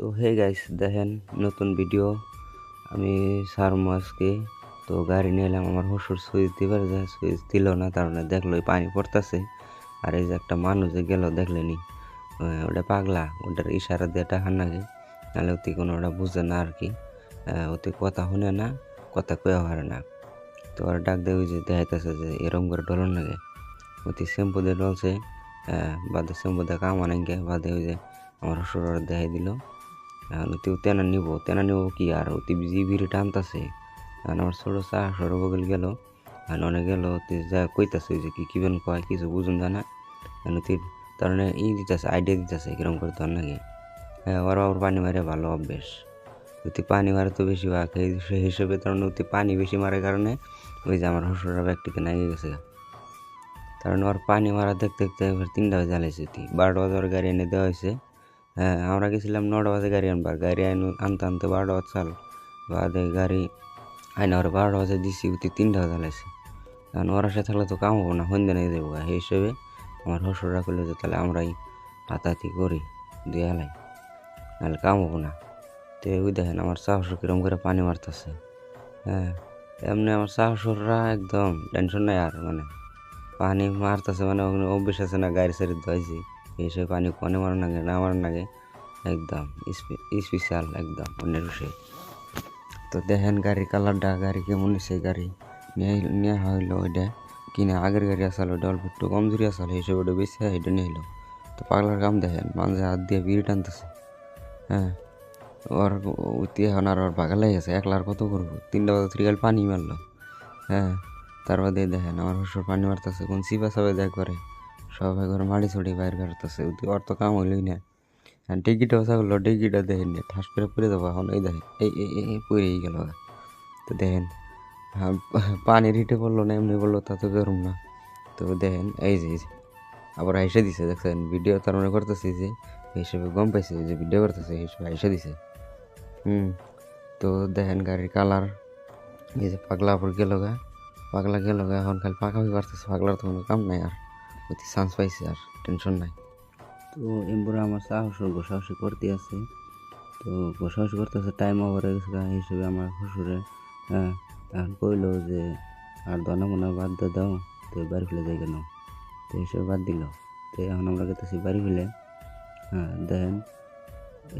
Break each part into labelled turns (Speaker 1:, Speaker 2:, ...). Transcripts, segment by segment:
Speaker 1: তো hey guys দেখেন নতুন ভিডিও আমি সারমু আজকে। তো গাড়ি নিয়ে এলাম, আমার শ্বশুর সুইচ দিবার যায়, সুইচ দিল না, তার মানে দেখলো পানি পড়তেছে। আর এই যে একটা মানুষ যে গেল দেখলেনি, ওটা পাগলা, ওটার ইশারা দিয়ে টাকা নাগে, নাহলে অতি কোনো ওটা বুঝে না আর কি। অতি কথা শুনে না, কথা কয়ে হারে না। তো ওরা ডাক দেয়, ওই যে দেখাইতেছে যে এরম করে ডলন লাগে, অতি শ্যাম্পু দিয়ে ডলছে। বাদে শ্যাম্পু দিয়ে কাম আনেঙ্গে, বাদে ওই যে আমার শ্বশুর ওরা দেখাই দিল। এখন তুই তেনা নিব কি আর অতি বিড়ি টানতাছে। এখন আমার ছোটো চা সরো বগল গেল, এখন অনেক গেল তুই যা কইতাছে যে কি কিবেন কয় কিছু বুঝুন যায় না। এখন তুই তার মানে দিতেছে, আইডিয়া দিতেছে কিরম করে তোর নাকি। হ্যাঁ, ওরা ওর পানি মারে ভালো অভ্যেস। তুই পানি মারে তো বেশি ভাগ, সেই হিসেবে তার মানে তুই পানি বেশি মারার কারণে ওই যে আমার শ্বশুরা ব্যক্তিকে নাগে গেছে। কারণ ওর পানি মারা দেখতে দেখতে এবার 3টা বাজে জ্বালাইছে, তুই 12টা বাজে ওর গাড়ি এনে দেওয়া হয়েছে। হ্যাঁ, আমরা গেছিলাম 9টা বাজে গাড়ি আনবার, গাড়ি আনতে আনতে 12টা বাজে চাল, বাদে গাড়ি আইনা ওরা 12টা বাজে দিছি, তুই 3টা বাজে জ্বালাইছে। কারণ ওরা সাথে থাকলে তো কাম হবো না, সন্ধ্যে নিয়ে দেবো। সেই হিসেবে আমার শ্বশুররা করলো যে তাহলে আমরাই হাতাহাতি করি, দিয়ে হালাই, নাহলে কাম হবো না। তো ওই দেখেন আমার শাশুড় কিরম করে পানি মারতেছে। হ্যাঁ, এমনি আমার শাশুড়রা একদম টেনশন নাই আর, মানে পানি মারতেছে মানে অভ্যেস আছে না, গাড়ি সারি ধোয়াইছি, এইসব পানি কনে মারার নাগে না মারার নাগে একদম স্পেশাল, একদম অন্যের বিষয়। তো দেখেন গাড়ির কালারটা, গাড়ি কেমন সেই গাড়ি নিয়ে হইলো ওইটা কিনে, আগের গাড়ি আসলে ওইটা অল্প একটু কমজোরি আসলে, হিসেবে ওটা বেশি এটা নিয়ে এলো। তো পাগলার কাম দেখেন, মাঝে হাত দিয়ে বিড়ি টানতেছে। হ্যাঁ, ওর উঠতে এখন আর ওর পাগল হয়ে গেছে, একলা আর কত করবো, 3টা বাজে ত্রিকাল পানি মারলো। হ্যাঁ, তার বাদে দেখেন আমার শ্বশুর পানি মারতেছে, কোন চিপা সবাই দেখ করে সবাই করে মাড়ি ছড়ি বাইর করতেছে, ওর তো কাম হইলই না। হ্যাঁ, টিকিটও বসা করলো, টিকিটও দেখেন ঠাস করে পরে দেবো, এখন এই দেখেন এই পরেই গেল। তো দেখেন হ্যাঁ, পানির হিটে পড়লো না, এমনি পড়লো তা তো বেরোম না। তো দেখেন এই যে আবার আইসা দিছে, দেখছেন ভিডিও তার মনে করতেছি যে হিসেবে গম পাইছে যে ভিডিও করতেছে, হিসেবে আইসা দিছে। তো দেখেন গাড়ির কালার, এই যে পাগলা আবার পাগলা গেল গা, এখন খালি পাকামি পারতেছে, পাগলার তো কোনো কাম নাই আর, অতি চান্স পাইছে আর টেনশন নাই। তো এমপুরে আমার সাহসর ঘোষাঘষি করতে আছে, তো ঘোষাঘষি করতেছে, টাইম ওভার হয়ে গেছে হিসেবে আমার শ্বশুরে এখন কইলো যে আর দনা মনে বাদ দিয়ে দাও, তো বাড়ি ফেলে যাই কেন, তো হিসেবে বাদ দিল। তো এখন আমরা গেতেছি বাড়ি ফেলে। হ্যাঁ দেখেন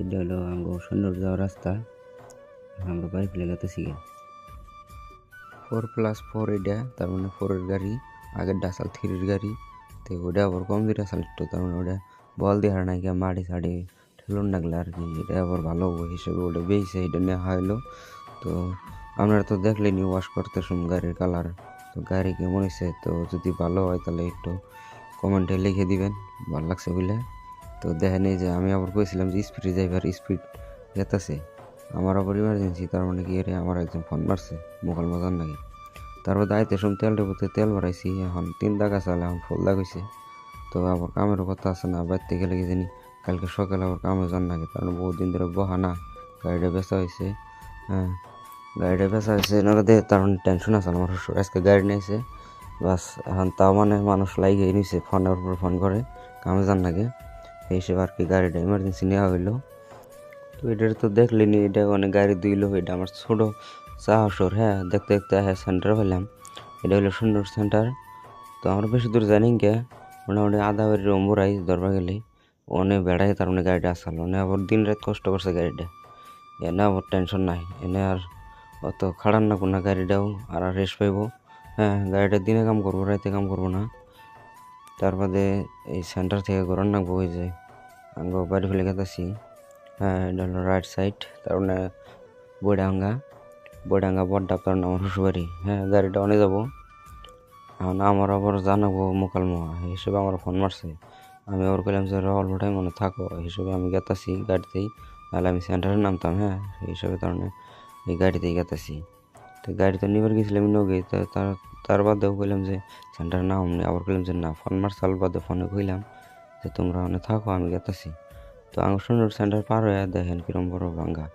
Speaker 1: এটা হলো আমার সুন্দর যাওয়ার রাস্তা, আমরা বাড়ি ফেলে গেতেছি। 4+4 এটা, তার মানে 4-এর গাড়ি, আগের ডাসাল 3-এর গাড়ি। তো ওটা আবার কম দিয়ে ডাসাল একটু, তার মানে ওটা বল দিয়ে হার নাকি মাটি সাড়ি ঠেলুন লাগলে আর কি, এটা আবার ভালো হিসেবে ওটা বেয়েছে, এটা নেওয়া হইলো। তো আপনারা তো দেখলেনি ওয়াশ করতে শুন গাড়ির কালার, তো গাড়ি কেমন হয়েছে, তো যদি ভালো হয় তাহলে একটু কমেন্টে লিখে দিবেন ভালো লাগছে বুঝলে। তো দেখেন এই যে আমি আবার কইছিলাম যে স্পিডে যাইবার, স্পিড যেতেছে আমার আবার ইমার্জেন্সি, তার মানে কি এর আমার একজন ফোন মারছে মোকাল মজার নাকি। তারপর দায়িত্বে সব তেল টেপতে তেল ভরাইছি, এখন 3 টাকা চালে এখন ফুল দাগ হয়েছে। তো আবার কামেরও কথা আছে না, বাড়িতে গেলে কি জানি কালকে সকালে আবার কামে যান নাকি, কারণ বহুত দিন ধরে বহা না, গাড়িটা বেচা হয়েছে। হ্যাঁ, গাড়িটা বেচা হয়েছে নগদে, তার মানে টেনশন আছে আমার শ্বশুর আজকে গাড়ি নিয়েছে বাস। এখন তাও মানে মানুষ লাগিয়ে নিছে, ফোনের উপর ফোন করে কামে যান নাকি, এই হিসেবে আর কি গাড়িটা ইমার্জেন্সি নেওয়া হইলো। তো এটা তো দেখলেনি, এটা অনেক গাড়ি দিল, এটা আমার ছোটো সাহসর। হ্যাঁ, দেখতে দেখতে হ্যাঁ সেন্টার হইলাম, এটা হলো সুন্দর সেন্টার। তো আমরা বেশি দূর জানি কে, মোটামুটি আধা বাড়ির অম্বুরাই ধরবা গেলে অনেক বেড়াই, তার মানে গাড়িটা আসাল, অনেক আবার দিন রাত কষ্ট করছে গাড়িটা, এনে আবার টেনশন নাই, এনে আর অত খাড়ান না কোনো গাড়িটাও, আর রেস্ট পাইব। হ্যাঁ, গাড়িটা দিনে কাম করবো, রাতে কাম করবো না। তার বাদে এই সেন্টার থেকে ঘোরান নাকবো, ওই যে আঙ্গ বাড়ি ফেলে গেতেছি। হ্যাঁ, এটা হলো রাইট সাইড, তার মানে বইডাঙ্গা বড্ডা, তার আমার শ্বশুরবাড়ি। হ্যাঁ, গাড়িটা অনে যাবো, এখন আমার আবার জানাবো মোকালমোয়া, এই হিসেবে আমার ফোন মারছে। আমি আবার কইলাম যে অল্প টাইম মনে থাকো, এই হিসেবে আমি গেতাছি গাড়িতেই, তাহলে আমি সেন্টারে নামতাম। হ্যাঁ, এই হিসেবে তার মানে এই গাড়িতেই গেতাছি। তো গাড়িতে নিবার গেছিলাম নগে, তার বাদেও কইলাম যে সেন্টারে নামনি, আবার কইলাম যে না, ফোন মারসাল বাদে ফোনে কইলাম যে তোমরা ওখানে থাকো আমি গেতাছি। তো আংশনুর সেন্টার পার হয়ে দেখেন কিরম বড় ভাঙ্গা,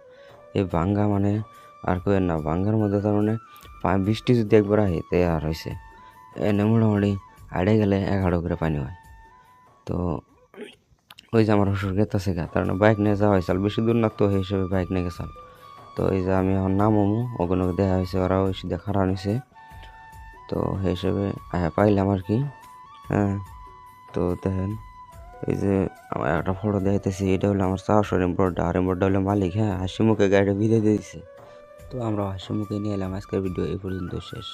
Speaker 1: এই ভাঙ্গা মানে আর কেউ না, ভাঙ্গার মধ্যে তার মানে বৃষ্টি যদি একবার আহে তে আর হয়েছে, এনে মোটামুটি আড়ে গেলে 11 করে পানি হয়। তো ওই যে আমার শ্বশুর গেতেছে গা, কারণ বাইক নিয়ে যাওয়া হয়েছিল, বেশি দূর না তো, সেই হিসেবে বাইক নিয়ে গেছাল। তো এই যে আমি এখন নামমু, ওগুলো দেখা হয়েছে, ওরাও ওই সিধা খারাপ নিছে। তো সেই হিসেবে পাইলাম আর কি। হ্যাঁ, তো দেখেন এই যে আমার একটা ফটো দেখাইতেছি, এটা হলো আমার চাষর এম্বরটা, আর এম্বরটা হলো মালিক। হ্যাঁ, হাসি মুখে গাড়িটা ভিড়ে দিয়েছে। তো আমরা হাসি মুখে নিয়ে এলাম, আজকের ভিডিও এই পর্যন্ত শেষ।